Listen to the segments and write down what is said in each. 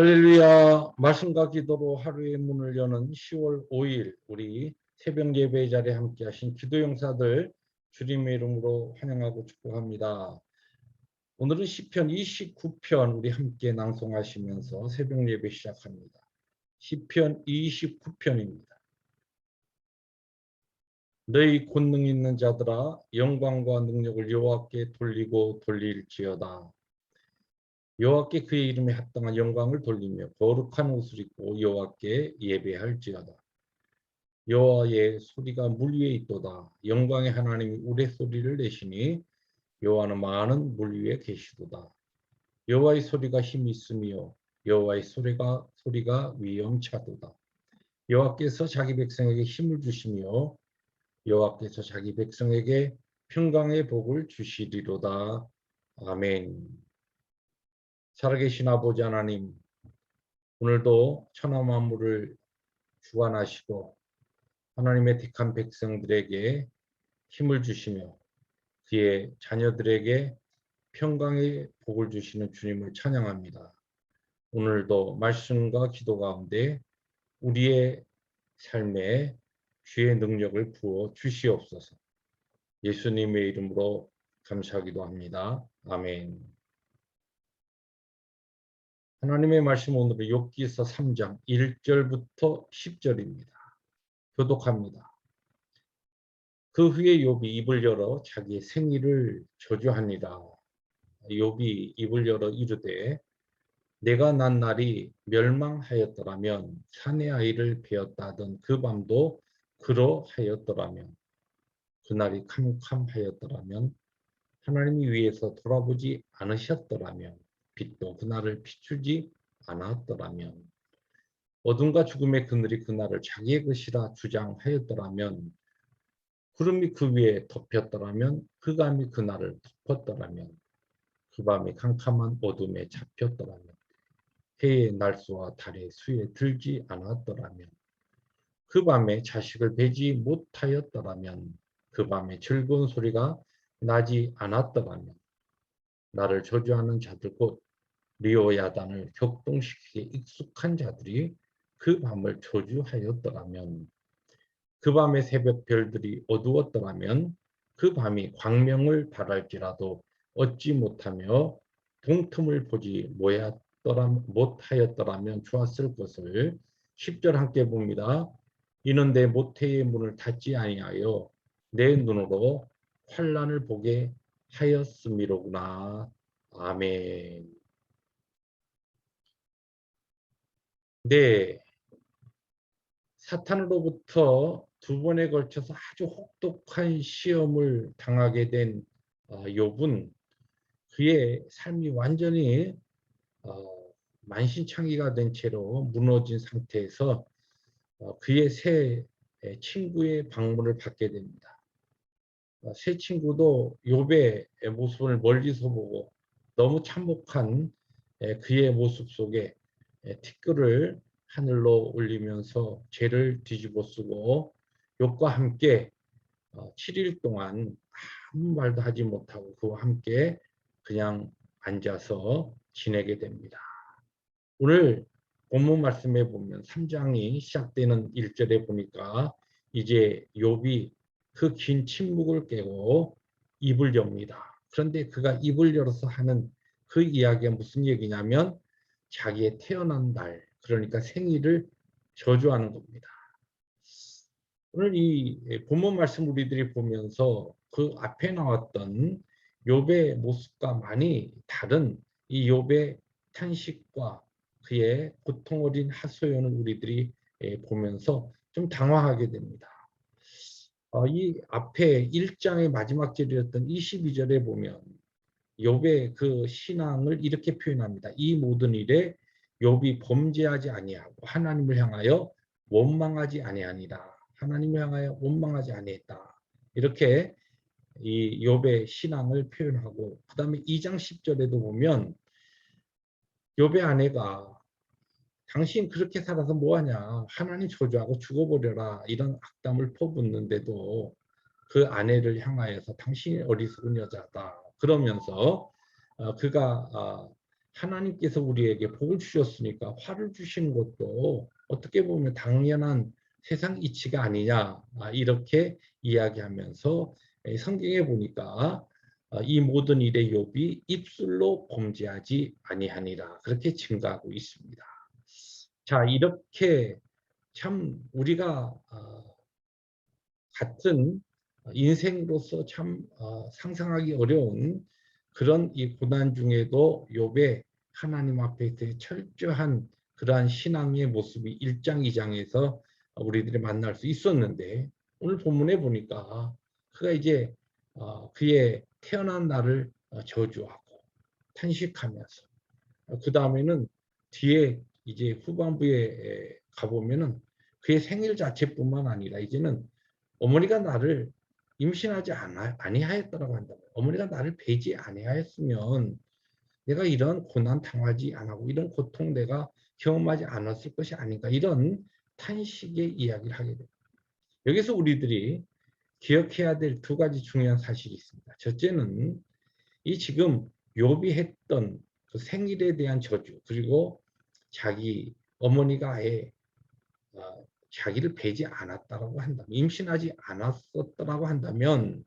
할렐루야. 말씀과 기도로 하루의 문을 여는 10월 5일 우리 새벽 예배 자리에 함께 하신 기도 용사들 주님의 이름으로 환영하고 축복합니다. 오늘은 시편 29편 우리 함께 낭송하시면서 새벽 예배 시작합니다. 시편 29편입니다. 너희 권능 있는 자들아 영광과 능력을 여호와께 돌리고 돌릴지어다. 여호와께 그의 이름에 합당한 영광을 돌리며 거룩한 옷을 입고 여호와께 예배할지어다. 여호와의 소리가 물 위에 있도다. 영광의 하나님이 우레소리를 내시니 여호와는 많은 물 위에 계시도다. 여호와의 소리가 힘이 있으며 여호와의 소리가 위엄차도다. 여호와께서 자기 백성에게 힘을 주시며 여호와께서 자기 백성에게 평강의 복을 주시리로다. 아멘. 살아계신 아버지 하나님, 오늘도 천하 만물을 주관하시고 하나님의 택한 백성들에게 힘을 주시며 그의 자녀들에게 평강의 복을 주시는 주님을 찬양합니다. 오늘도 말씀과 기도 가운데 우리의 삶에 주의 능력을 부어 주시옵소서. 예수님의 이름으로 감사하기도 합니다. 아멘. 하나님의 말씀 오늘은 욥기서 3장 1절부터 10절입니다. 교독합니다. 그 후에 욥이 입을 열어 자기의 생일을 저주하니라. 욥이 입을 열어 이르되 내가 난 날이 멸망하였더라면 사내 아이를 베었다던 그 밤도 그러하였더라면 그날이 캄캄하였더라면 하나님이 위에서 돌아보지 않으셨더라면 빛도 그날을 비추지 않았더라면 어둠과 죽음의 그늘이 그날을 자기의 것이라 주장하였더라면 구름이 그 위에 덮였더라면 그 감이 그날을 덮었더라면 그 밤이 캄캄한 어둠에 잡혔더라면 해의 날수와 달의 수에 들지 않았더라면 그 밤에 자식을 베지 못하였더라면 그 밤에 즐거운 소리가 나지 않았더라면 나를 저주하는 자들 곧 리오야단을 격동시키기에 익숙한 자들이 그 밤을 저주하였더라면 그 밤의 새벽 별들이 어두웠더라면 그 밤이 광명을 발할지라도 얻지 못하며 동틈을 보지 못하였더라면 좋았을 것을 10절 함께 봅니다. 이는 내 모태의 문을 닫지 아니하여 내 눈으로 환난을 보게 하였음이로구나. 아멘. 네, 사탄으로부터 두 번에 걸쳐서 아주 혹독한 시험을 당하게 된 욥은 그의 삶이 완전히 만신창이가 된 채로 무너진 상태에서 그의 새 친구의 방문을 받게 됩니다. 새 친구도 욥의 모습을 멀리서 보고 너무 참혹한 그의 모습 속에 티끌을 하늘로 올리면서 죄를 뒤집어 쓰고 욥과 함께 7일 동안 아무 말도 하지 못하고 그와 함께 그냥 앉아서 지내게 됩니다. 오늘 본문 말씀에 보면 3장이 시작되는 1절에 보니까 이제 욥이 그 긴 침묵을 깨고 입을 엽니다. 그런데 그가 입을 열어서 하는 그 이야기가 무슨 얘기냐면 자기의 태어난 날, 그러니까 생일을 저주하는 겁니다. 오늘 이 본문 말씀 우리들이 보면서 그 앞에 나왔던 욥의 모습과 많이 다른 이 욥의 탄식과 그의 고통 어린 하소연을 우리들이 보면서 좀 당황하게 됩니다. 이 앞에 1장의 마지막 절이었던 22절에 보면 욥의 그 신앙을 이렇게 표현합니다. 이 모든 일에 욥이 범죄하지 아니하고 하나님을 향하여 원망하지 아니하니라. 하나님을 향하여 원망하지 아니했다. 이렇게 이 욥의 신앙을 표현하고 그다음에 2장 10절에도 보면 욥의 아내가 당신 그렇게 살아서 뭐하냐. 하나님 저주하고 죽어버려라. 이런 악담을 퍼붓는데도 그 아내를 향하여서 당신이 어리석은 여자다. 그러면서 그가 하나님께서 우리에게 복을 주셨으니까 화를 주시는 것도 어떻게 보면 당연한 세상 이치가 아니냐, 이렇게 이야기하면서 성경에 보니까 이 모든 일에 욥이 입술로 범죄하지 아니하니라 그렇게 증가하고 있습니다. 자, 이렇게 참 우리가 같은 인생으로서 참 상상하기 어려운 그런 이 고난 중에도 욥의 하나님 앞에서의 철저한 그러한 신앙의 모습이 1장, 2장에서 우리들이 만날 수 있었는데, 오늘 본문에 보니까 그가 이제 그의 태어난 날을 저주하고 탄식하면서, 그 다음에는 뒤에 이제 후반부에 가보면은 그의 생일 자체뿐만 아니라 이제는 어머니가 나를 임신하지 아니하였다라고 한다면, 어머니가 나를 배지 아니하였으면 내가 이런 고난 당하지 않고 이런 고통 내가 경험하지 않았을 것이 아닌가, 이런 탄식의 이야기를 하게 됩니다. 여기서 우리들이 기억해야 될 두 가지 중요한 사실이 있습니다. 첫째는 이 지금 욥이 했던 그 생일에 대한 저주, 그리고 자기 어머니가 아예 자기를 배지 않았다라고 한다면, 임신하지 않았었다라고 한다면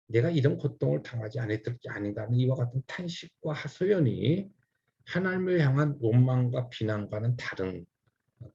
내가 이런 고통을 당하지 않았을 게 아닌가는 이와 같은 탄식과 하소연이 하나님을 향한 원망과 비난과는 다른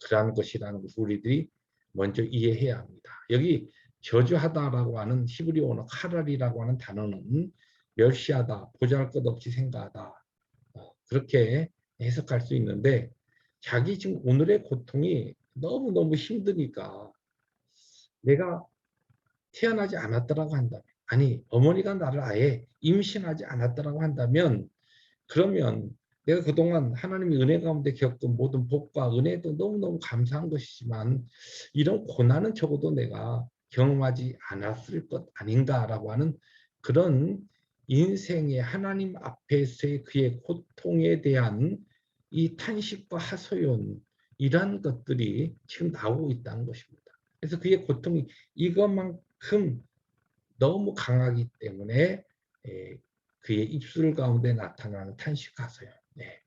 그러한 것이라는 것을 우리들이 먼저 이해해야 합니다. 여기 저주하다라고 하는 히브리어로 카랄이라고 하는 단어는 멸시하다, 보잘것없이 생각하다, 그렇게 해석할 수 있는데, 자기 지금 오늘의 고통이 너무너무 힘드니까 내가 태어나지 않았다라고 한다면, 아니 어머니가 나를 아예 임신하지 않았다라고 한다면, 그러면 내가 그동안 하나님의 은혜 가운데 겪은 모든 복과 은혜도 너무너무 감사한 것이지만 이런 고난은 적어도 내가 경험하지 않았을 것 아닌가라고 하는 그런 인생의 하나님 앞에서의 그의 고통에 대한 이 탄식과 하소연, 이러한 것들이 지금 나오고 있다는 것입니다. 그래서 그의 고통이 이것만큼 너무 강하기 때문에 그의 입술 가운데 나타나는 탄식하소연. 네.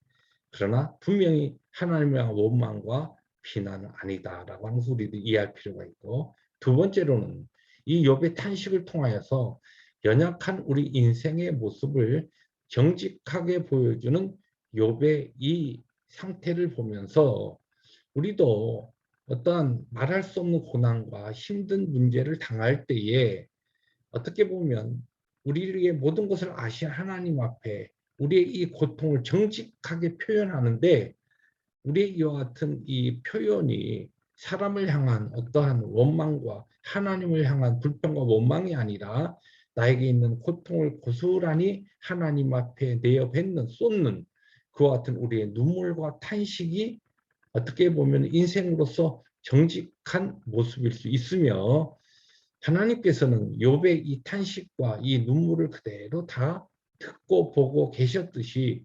그러나 분명히 하나님의 원망과 비난은 아니다라고 하는 것을 우리도 이해할 필요가 있고, 두 번째로는 이 욥의 탄식을 통하여서 연약한 우리 인생의 모습을 정직하게 보여주는 욥의 이 상태를 보면서 우리도 어떠한 말할 수 없는 고난과 힘든 문제를 당할 때에 어떻게 보면 우리의 모든 것을 아신 하나님 앞에 우리의 이 고통을 정직하게 표현하는데, 우리의 이와 같은 이 표현이 사람을 향한 어떠한 원망과 하나님을 향한 불평과 원망이 아니라 나에게 있는 고통을 고스란히 하나님 앞에 내어뱉는, 쏟는 그와 같은 우리의 눈물과 탄식이 어떻게 보면 인생으로서 정직한 모습일 수 있으며, 하나님께서는 욥의 이 탄식과 이 눈물을 그대로 다 듣고 보고 계셨듯이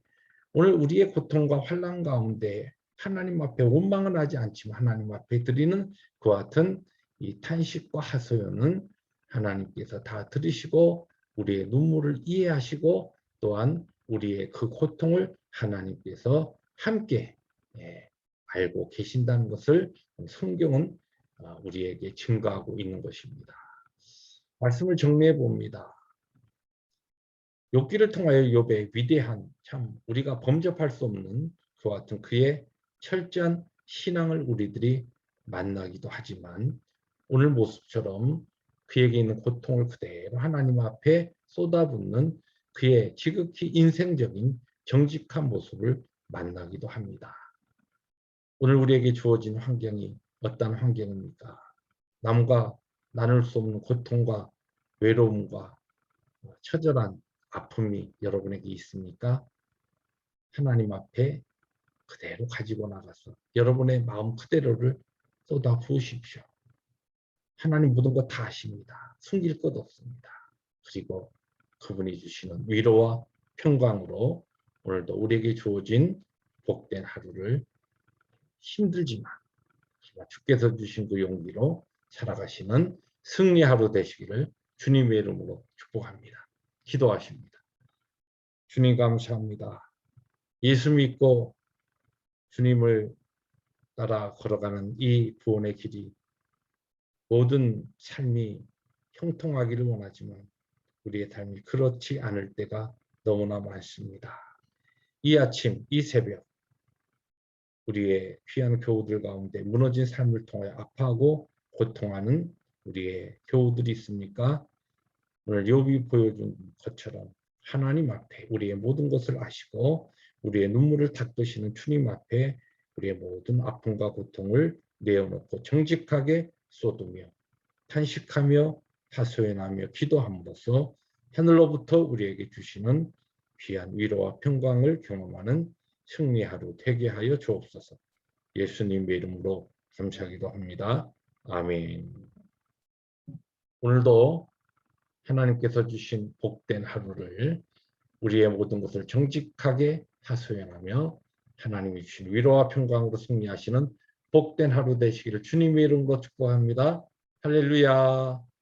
오늘 우리의 고통과 환난 가운데 하나님 앞에 원망은 하지 않지만 하나님 앞에 드리는 그와 같은 이 탄식과 하소연은 하나님께서 다 들으시고 우리의 눈물을 이해하시고, 또한 우리의 그 고통을 하나님께서 함께 알고 계신다는 것을 성경은 우리에게 증거하고 있는 것입니다. 말씀을 정리해 봅니다. 욥기를 통하여 욥의 위대한, 참 우리가 범접할 수 없는 그와 같은 그의 철저한 신앙을 우리들이 만나기도 하지만, 오늘 모습처럼 그에게 있는 고통을 그대로 하나님 앞에 쏟아붓는 그의 지극히 인생적인 정직한 모습을 만나기도 합니다. 오늘 우리에게 주어진 환경이 어떤 환경입니까? 남과 나눌 수 없는 고통과 외로움과 처절한 아픔이 여러분에게 있습니까? 하나님 앞에 그대로 가지고 나가서 여러분의 마음 그대로를 쏟아 부으십시오. 하나님 모든 것 다 아십니다. 숨길 것 없습니다. 그리고 그분이 주시는 위로와 평강으로 오늘도 우리에게 주어진 복된 하루를 힘들지만 주께서 주신 그 용기로 살아가시는 승리 하루 되시기를 주님의 이름으로 축복합니다. 기도하십니다. 주님 감사합니다. 예수 믿고 주님을 따라 걸어가는 이 구원의 길이 모든 삶이 형통하기를 원하지만 우리의 삶이 그렇지 않을 때가 너무나 많습니다. 이 아침, 이 새벽 우리의 귀한 교우들 가운데 무너진 삶을 통해 아파하고 고통하는 우리의 교우들이 있습니까? 오늘 욥이 보여준 것처럼 하나님 앞에 우리의 모든 것을 아시고 우리의 눈물을 닦으시는 주님 앞에 우리의 모든 아픔과 고통을 내어놓고 정직하게 쏟으며 탄식하며 하소연하며 기도함으로써 하늘로부터 우리에게 주시는 귀한 위로와 평강을 경험하는 승리하루 되게 하여 주옵소서. 예수님의 이름으로 감사하기도 합니다. 아멘. 오늘도 하나님께서 주신 복된 하루를 우리의 모든 것을 정직하게 하소연하며 하나님이 주신 위로와 평강으로 승리하시는 복된 하루 되시기를 주님의 이름으로 축복합니다. 할렐루야.